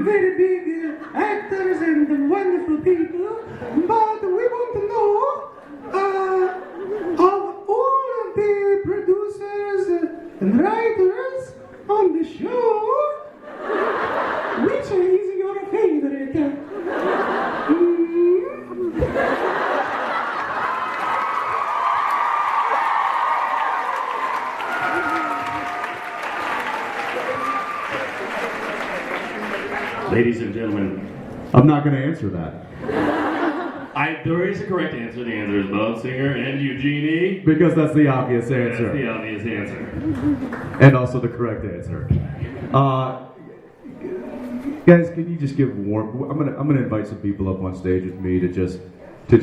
very big actors and wonderful people, but we want to know of all of the producers and writers on the show, which is your favorite? Ladies and gentlemen, I'm not going to answer that. there is a correct answer. The answer is Bob Singer and Eugenie. Because that's the obvious answer. That's the obvious answer. And also the correct answer. Guys, can you just give warm? I'm gonna invite some people up on stage with me to just. They're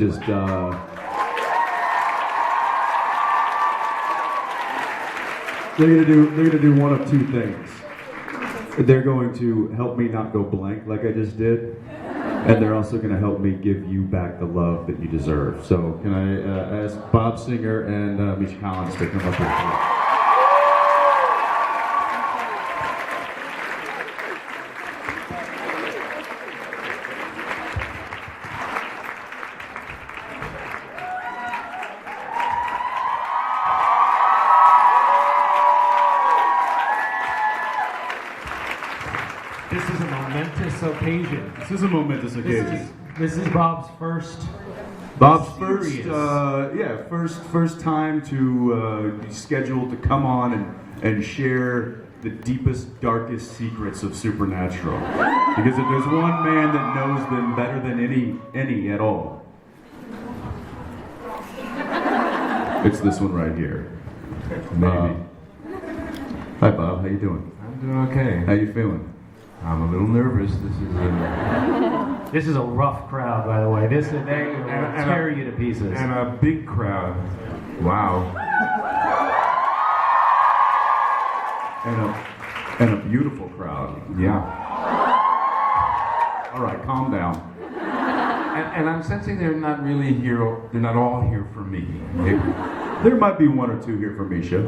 gonna do one of two things. They're going to help me not go blank like I just did, and they're also going to help me give you back the love that you deserve. So can I ask Bob Singer and Misha to come up here? This is a momentous occasion. This is a momentous occasion. This is Bob's first. First time to be scheduled to come on and share the deepest, darkest secrets of Supernatural. Because if there's one man that knows them better than any at all, it's this one right here. Maybe. Hi Bob, how you doing? I'm doing okay. How you feeling? I'm a little nervous. This is a rough crowd, by the way. They will tear you to pieces. And a big crowd. Wow. And a beautiful crowd. Yeah. All right, calm down. And I'm sensing they're not really here. They're not all here for me. There might be one or two here for Misha.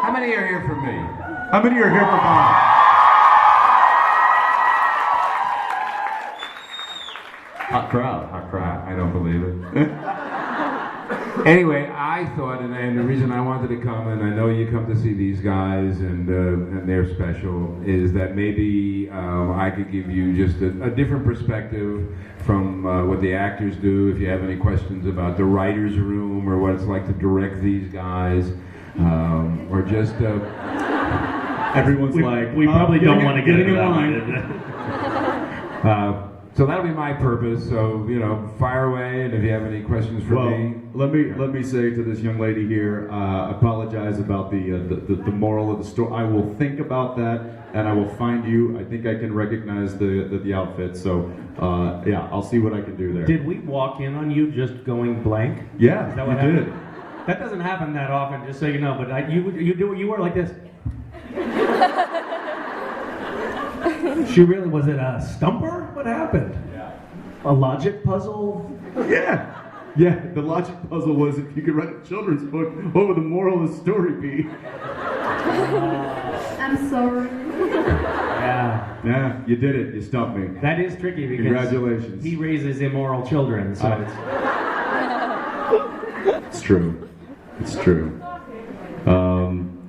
How many are here for me? How many are here for Bob? Hot crowd. I don't believe it. Anyway, I thought, and the reason I wanted to come, and I know you come to see these guys, and they're special, is that maybe I could give you just a different perspective from what the actors do. If you have any questions about the writer's room or what it's like to direct these guys, or just everyone's we probably don't want to get into that. So that'll be my purpose. So fire away, and if you have any questions for me. Let me say to this young lady here, apologize about the moral of the story. I will think about that, and I will find you. I think I can recognize the outfit. So yeah, I'll see what I can do there. Did we walk in on you just going blank? Yeah, Is that what you happened? did. That doesn't happen that often, just so you know. But you were like this. She really, was it a stumper? What happened? Yeah. A logic puzzle? Yeah. The logic puzzle was if you could write a children's book, what would the moral of the story be? I'm sorry. Yeah, you did it. You stumped me. That is tricky because Congratulations. he raises immoral children, so It's true. It's true.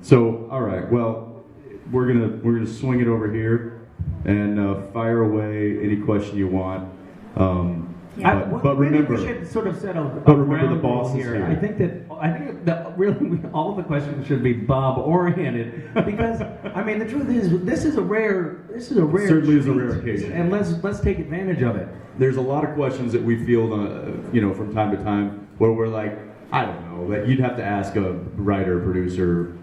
So, all right. Well, we're gonna swing it over here and fire away any question you want. But remember, we should sort of settle. But remember, the boss is here. I think that really all the questions should be Bob oriented because I mean the truth is this is a rare certainly is a rare occasion, and let's take advantage of it. There's a lot of questions that we field from time to time where we're like, I don't know, that you'd have to ask a writer, producer,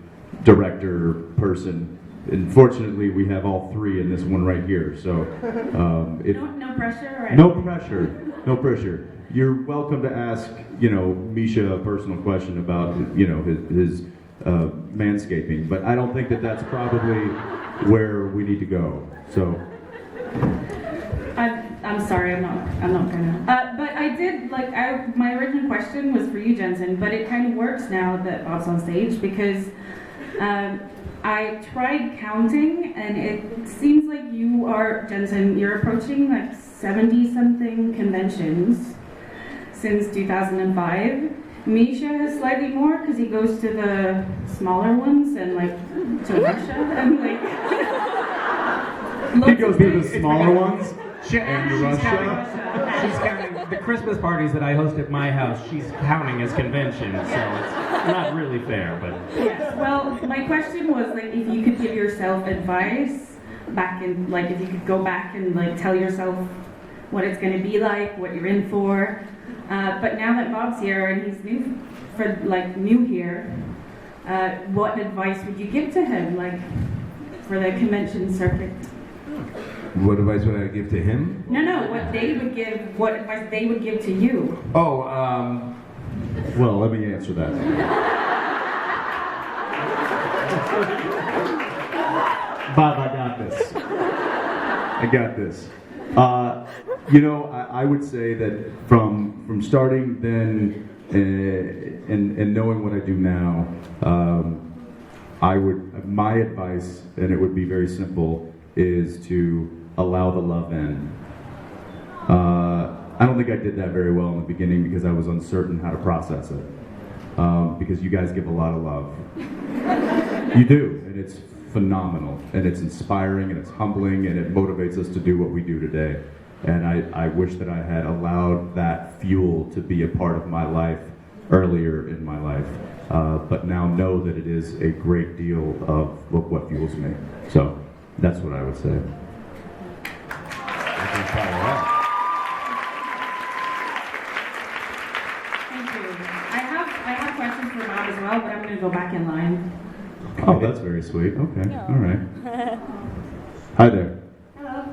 director, person. And fortunately, we have all three in this one right here. So, No pressure. Right? No pressure. You're welcome to ask, Misha a personal question about, his manscaping. But I don't think that that's probably where we need to go. So. I'm sorry. I'm not gonna. But I did my original question was for you, Jensen. But it kind of works now that Bob's on stage because. I tried counting, and it seems like you are, Jensen, you're approaching like 70-something conventions since 2005. Misha has slightly more because he goes to the smaller ones and like to Russia and like. He goes to the smaller ones and She's Russia. She's counting the Christmas parties that I host at my house. She's counting as conventions, so it's not really fair. But Yes. Well, my question was like if you could give yourself advice back in, like if you could go back and like tell yourself what it's going to be like, what you're in for. But now that Bob's here and he's new here, what advice would you give to him, like for the convention circuit? What advice would I give to him? No, what advice they would give to you. Oh, Well, let me answer that. Bob, I got this. I got this. I would say that from starting then and knowing what I do now, my advice, and it would be very simple, is to allow the love in. I don't think I did that very well in the beginning because I was uncertain how to process it. Because you guys give a lot of love. You do, and it's phenomenal, and it's inspiring, and it's humbling, and it motivates us to do what we do today. And I wish that I had allowed that fuel to be a part of my life earlier in my life. But now know that it is a great deal of what fuels me. So that's what I would say. Thank you. I have questions for Bob as well, but I'm going to go back in line. Oh, that's very sweet. Okay, all right. Hi there. Hello.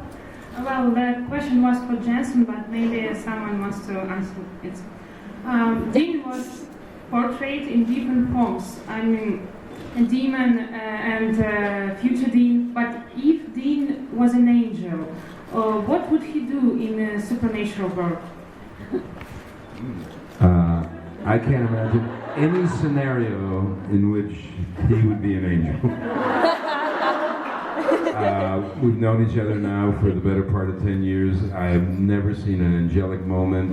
Well, the question was for Jensen, but maybe someone wants to answer it. Dean was portrayed in different forms. I mean, a demon and future Dean. But if Dean was an angel, what would he do in a supernatural world? I can't imagine any scenario in which he would be an angel. We've known each other now for the better part of 10 years. I have never seen an angelic moment.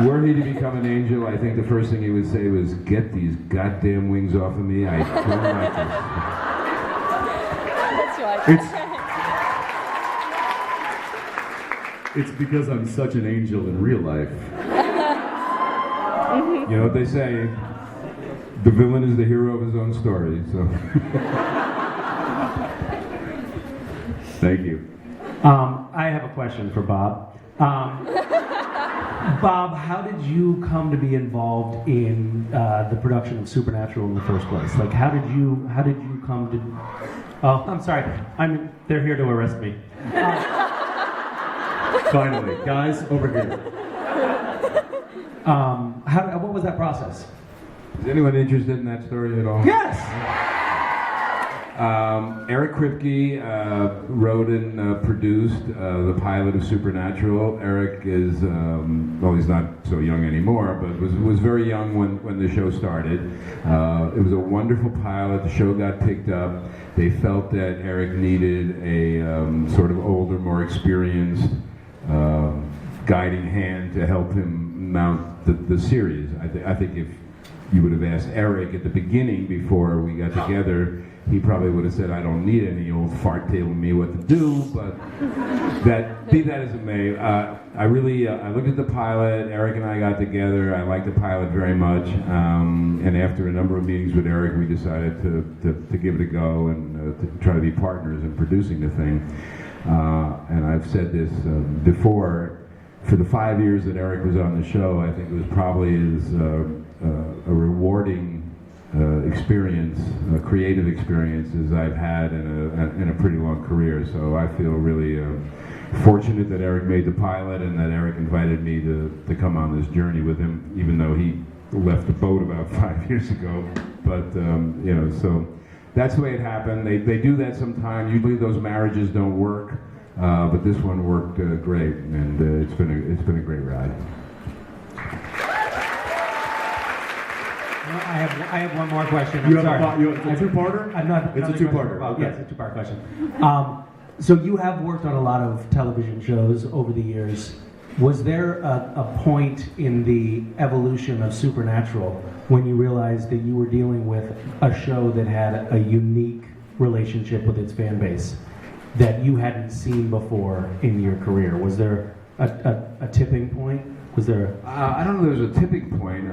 Were he to become an angel, I think the first thing he would say was, "Get these goddamn wings off of me, I don't like this." It's because I'm such an angel in real life. You know what they say, the villain is the hero of his own story, so. Thank you. I have a question for Bob. Bob, how did you come to be involved in the production of Supernatural in the first place? Like, how did you come to? Oh, I'm sorry. They're here to arrest me. Finally, guys, over here. What was that process? Is anyone interested in that story at all? Yes. Eric Kripke wrote and produced the pilot of Supernatural. Eric is, well, he's not so young anymore, but was very young when the show started. It was a wonderful pilot. The show got picked up. They felt that Eric needed a sort of older, more experienced guiding hand to help him mount the series. I think if you would have asked Eric at the beginning before we got together, he probably would have said, "I don't need any old fart telling me what to do," but be that as it may, I looked at the pilot, Eric and I got together, I liked the pilot very much, and after a number of meetings with Eric, we decided to give it a go and to try to be partners in producing the thing. And I've said this before, for the 5 years that Eric was on the show, I think it was probably a rewarding experience, a creative experience as I've had in a pretty long career. So I feel really fortunate that Eric made the pilot and that Eric invited me to come on this journey with him, even though he left the boat about 5 years ago. But so that's the way it happened. They do that sometimes. Usually those marriages don't work. but this one worked great, and it's been a great ride. I have one more question. It's a two-parter? It's a two-parter. Okay. Yes, it's a two-part question. So you have worked on a lot of television shows over the years. Was there a point in the evolution of Supernatural when you realized that you were dealing with a show that had a unique relationship with its fan base that you hadn't seen before in your career? Was there a tipping point? Was there? I don't know if there was a tipping point,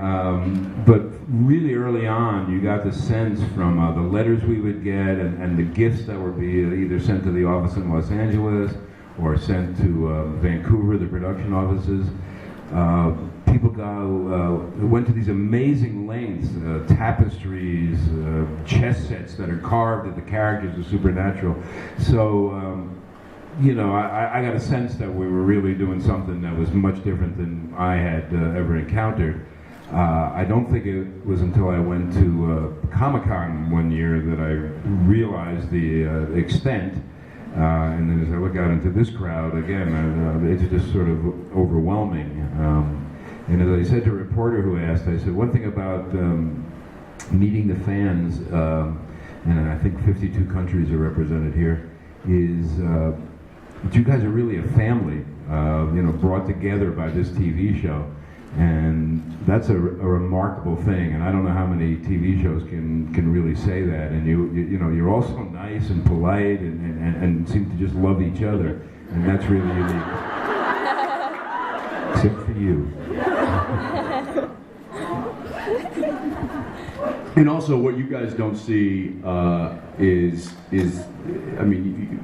but really early on, you got the sense from the letters we would get and the gifts that would be either sent to the office in Los Angeles or sent to Vancouver, the production offices. People went to these amazing lengths, tapestries, chess sets that are carved of the characters of Supernatural. So, I got a sense that we were really doing something that was much different than I had ever encountered. I don't think it was until I went to Comic-Con one year that I realized the extent. And then as I look out into this crowd, again, it's just sort of overwhelming. And as I said to a reporter who asked, I said, one thing about meeting the fans, and I think 52 countries are represented here, is that you guys are really a family, brought together by this TV show. And that's a remarkable thing, and I don't know how many TV shows can really say that. And you're all so nice and polite and seem to just love each other, and that's really unique. Except for you. And also, what you guys don't see is I mean,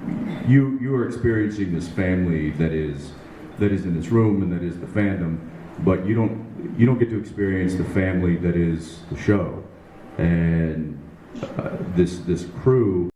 you are experiencing this family that is in this room and that is the fandom. But you don't get to experience the family that is the show, and this crew